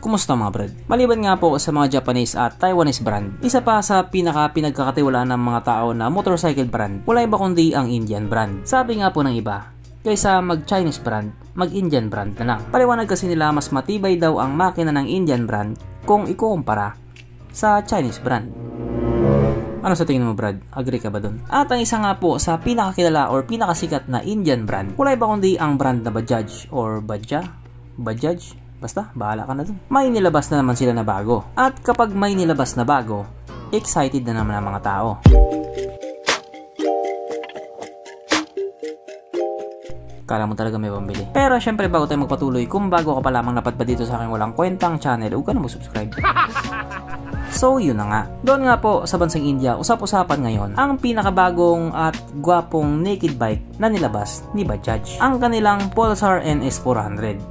Kumusta mga brad? Maliban nga po sa mga Japanese at Taiwanese brand, isa pa sa pinagkakatiwalaan ng mga tao na motorcycle brand, wala iba kundi ang Indian brand. Sabi nga po ng iba, kaysa mag-Chinese brand, mag-Indian brand na lang. Paliwanag kasi nila mas matibay daw ang makina ng Indian brand kung ikukumpara sa Chinese brand. Ano sa tingin mo brad? Agree ka ba dun? At ang isa nga po sa pinakakilala or pinakasikat na Indian brand, wala iba kundi ang brand na Bajaj or Bajaj? Basta, bahala ka na dun. May nilabas na naman sila na bago. At kapag may nilabas na bago, excited na naman ang mga tao. Kala mo talaga may pambili. Pero syempre bago tayo magpatuloy, kung bago ka pa lamang napadpad dito sa aking walang kwentang channel, huwag ka na mag-subscribe. So yun na nga. Doon nga po sa bansang India, usap-usapan ngayon ang pinakabagong at gwapong naked bike na nilabas ni Bajaj. Ang kanilang Pulsar NS 400.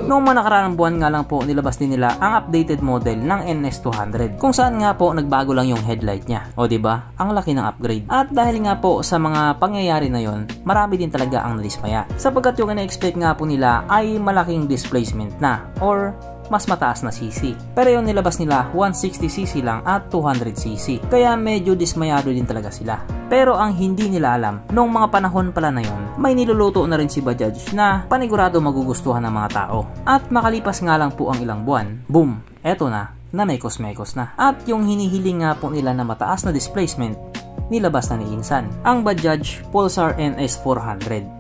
Noong mga nakaraang buwan nga lang po nilabas din nila ang updated model ng NS 200 kung saan nga po nagbago lang yung headlight niya. O diba? Ang laki ng upgrade. At dahil nga po sa mga pangyayari na yon, marami din talaga ang nadismaya. Sapagkat yung ina-expect nga po nila ay malaking displacement na or mas mataas na cc. Pero yung nilabas nila 160cc lang at 200cc. Kaya medyo dismayado din talaga sila. Pero ang hindi nila alam, noong mga panahon pala na yon, may niluluto na rin si Bajaj na panigurado magugustuhan ng mga tao. At makalipas nga lang po ang ilang buwan, boom, eto na mekos-mekos na. At yung hinihiling nga po nila na mataas na displacement, nilabas na ni Insan, ang Bajaj Pulsar NS 400.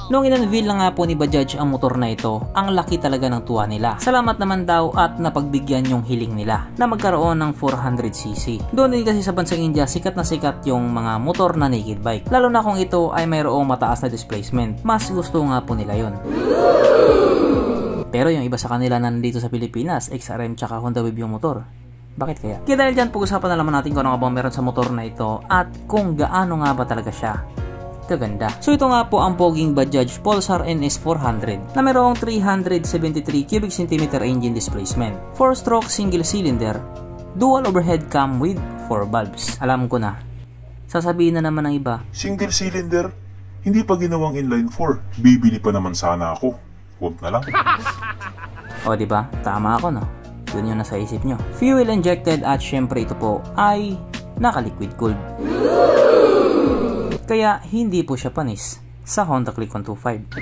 Noong in-unveil na nga po ni Bajaj ang motor na ito, ang laki talaga ng tuwa nila. Salamat naman daw at napagbigyan yung hiling nila na magkaroon ng 400cc. Doon din kasi sa bansang India, sikat na sikat yung mga motor na naked bike. Lalo na kung ito ay mayroong mataas na displacement. Mas gusto nga po nila yon. Pero yung iba sa kanila na nandito sa Pilipinas, XRM tsaka Honda Wave yung motor. Bakit kaya? Kaya dahil dyan, pag-usapan na naman natin kung ano nga ba meron sa motor na ito at kung gaano nga ba talaga siya kaganda. So ito nga po ang poging Bajaj Pulsar NS 400 na mayroong 373 cubic centimeter engine displacement, 4-stroke single cylinder, dual overhead cam with 4 bulbs. Alam ko na, sasabihin na naman ng iba, single cylinder? Hindi pa ginawang inline 4. Bibili pa naman sana ako. Huwag na lang. O diba? Tama ako no? Yun yung nasa isip nyo. Fuel injected at syempre ito po ay naka-liquid cooled. Kaya hindi po siya panis sa Honda Click 125.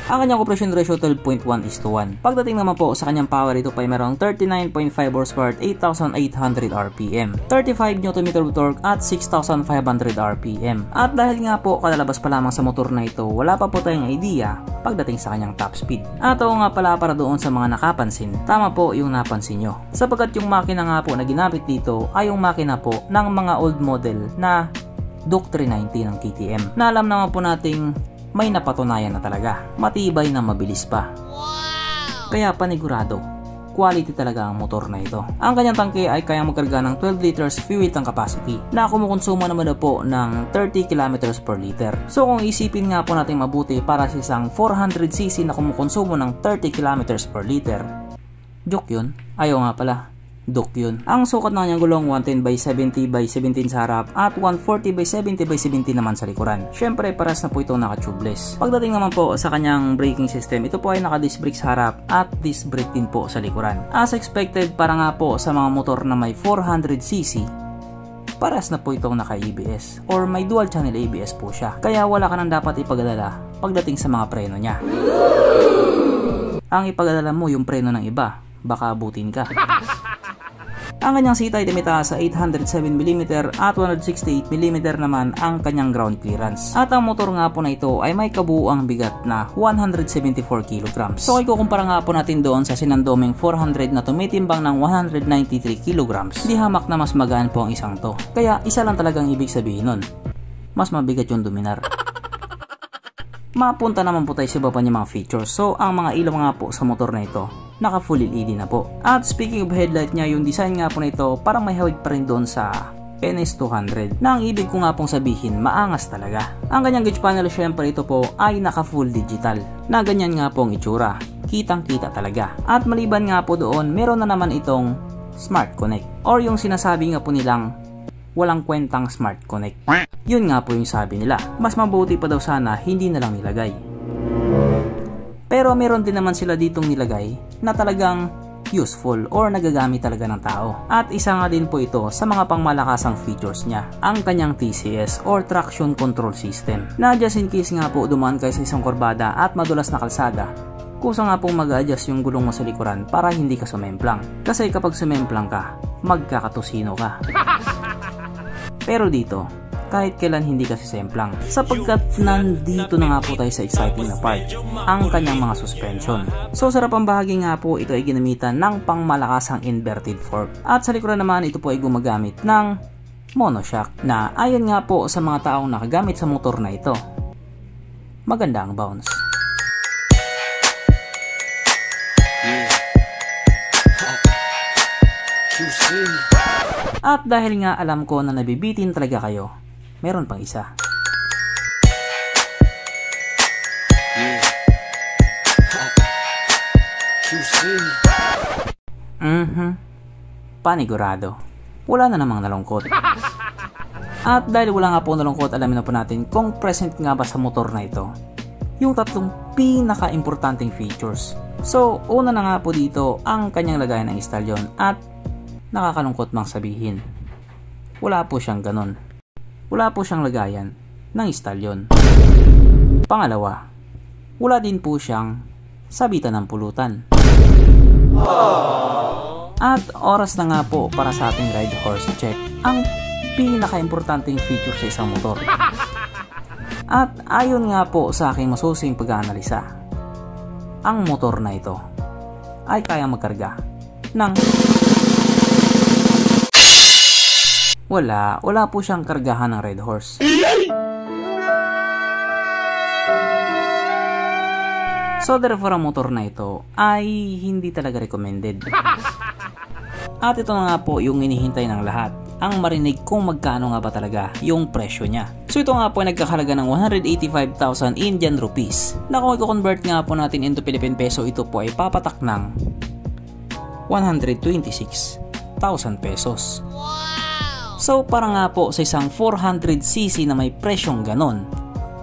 Ang kanyang compression ratio 12.1:1. Pagdating naman po sa kanyang power, ito pa ay mayroong 39.5 horsepower at 8,800 RPM, 35 Nm torque at 6,500 RPM. At dahil nga po kalalabas pa lamang sa motor na ito, wala pa po tayong idea pagdating sa kanyang top speed. At oo nga pala, para doon sa mga nakapansin, tama po yung napansin nyo. Sapagkat yung makina nga po na ginamit dito ay yung makina po ng mga old model na Duke 390 ng KTM. Na alam naman po nating may napatunayan na talaga. Matibay na mabilis pa. Wow! Kaya panigurado, quality talaga ang motor na ito. Ang kanyang tangke ay kayang magkarga ng 12 liters fuel tank capacity na kumukonsumo naman na po ng 30 km per liter. So kung isipin nga po natin mabuti, para sa isang 400cc na kumukonsumo ng 30 km per liter, joke yun? Ayaw nga pala. Duke yun. Ang sukat ng kanyang gulong 110/70/17 sa harap at 140/70/17 naman sa likuran. Syempre paras na po ito naka-tubeless. Pagdating naman po sa kanyang braking system, ito po ay naka-disc brake sa harap at disc brake din po sa likuran. As expected, para nga po sa mga motor na may 400cc, paras na po itong naka-ABS or may dual channel ABS po siya. Kaya wala ka nang dapat ipagalala pagdating sa mga preno niya. Ang ipagalala mo yung preno ng iba, baka abutin ka. Ang kanyang seat height ay mitaas sa 807mm at 168mm naman ang kanyang ground clearance. At ang motor nga po na ito ay may kabuuang bigat na 174 kg. So ikukumpara nga po natin doon sa sinandoming 400 na tumitimbang ng 193 kg. Di hamak na mas magaan po ang isang to. Kaya isa lang talagang ibig sabihin nun, mas mabigat yung Dominar. Mapunta naman po tayo sa iba pa niya mga features. So ang mga ilaw nga po sa motor na ito, naka full LED na po. At speaking of headlight niya, yung design nga po na ito parang may hawig pa rin doon sa NS 200 na ang ibig ko nga pong sabihin, maangas talaga. Ang kanyang gauge panel, syempre ito po ay naka full digital na ganyan nga pong itsura, kitang kita talaga. At maliban nga po doon, meron na naman itong Smart Connect or yung sinasabi nga po nilang walang kwentang Smart Connect. Yun nga po yung sabi nila, mas mabuti pa daw sana hindi na lang nilagay. Pero Pero meron din naman sila ditong nilagay na talagang useful or nagagamit talaga ng tao. At isa nga din po ito sa mga pangmalakasang features niya, ang kanyang TCS or Traction Control System, na just in case nga po dumaan kayo sa isang kurbada at madulas na kalsada, kusa nga pong mag-adjust yung gulong mo sa likuran para hindi ka sumemplang. Kasi kapag sumemplang ka, magkakatusino ka. Pero dito, kahit kailan hindi ka sisemplang, sapagkat nandito na nga po tayo sa exciting na part, ang kanyang mga suspension. So sa harapang bahagi nga po, ito ay ginamitan ng pangmalakasang inverted fork. At sa likuran naman, ito po ay gumagamit ng monoshock, na ayon nga po sa mga taong nakagamit sa motor na ito, maganda ang bounce. At dahil nga alam ko na nabibitin talaga kayo, meron pang isa. Panigurado. Wala na namang nalungkot. At dahil wala nga po nalungkot, alamin na po natin kung present nga ba sa motor na ito yung tatlong pinaka-importanting features. So, una na nga po dito ang kanyang lagayan ng istalyon, at nakakalungkot mang sabihin, wala po siyang ganon. Wala po siyang lagayan ng istalyon. Pangalawa, wala din po siyang sabitan ng pulutan. At oras na nga po para sa ating ride horse check, ang pinaka-importanting feature sa isang motor. At ayon nga po sa aking masusing pag-aanalisa, ang motor na ito ay kayang magkarga ng wala po siyang kargahan ng Red Horse. So therefore ang motor na ito ay hindi talaga recommended. At ito na nga po yung inihintay ng lahat, ang marinig kung magkano nga ba talaga yung presyo niya. So ito nga po ay nagkakalaga ng 185,000 Indian rupees, na kung i-convert nga po natin into Philippine peso, ito po ay papatak ng 126,000 pesos. So para nga po sa isang 400cc na may presyong ganon,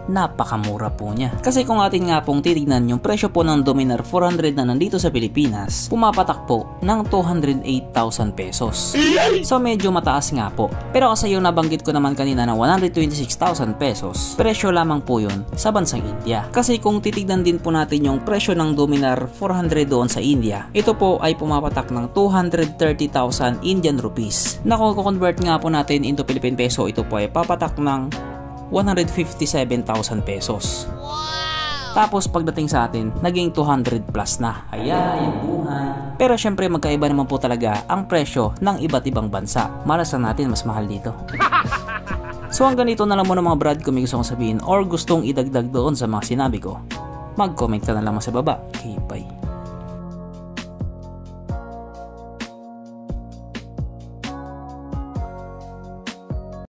napakamura po niya. Kasi kung atin nga pong titignan yung presyo po ng Dominar 400 na nandito sa Pilipinas, pumapatak po ng 208,000 pesos. So medyo mataas nga po. Pero kasi yung nabanggit ko naman kanina na 126,000 pesos, presyo lamang po yun sa bansang India. Kasi kung titignan din po natin yung presyo ng Dominar 400 doon sa India, ito po ay pumapatak ng 230,000 Indian rupees. Na kung convert nga po natin into Philippine peso, ito po ay papatak ng 157,000 pesos. Tapos pagdating sa atin, naging 200 plus na. Kaya yung buhay. Pero syempre magkaiba naman po talaga ang presyo ng iba't ibang bansa. Malas lang natin mas mahal dito. So hanggang dito na lang muna mga brad, kung may gusto kong sabihin or gustong idagdag doon sa mga sinabi ko, mag-comment ka na lang sa baba. Okay, bye.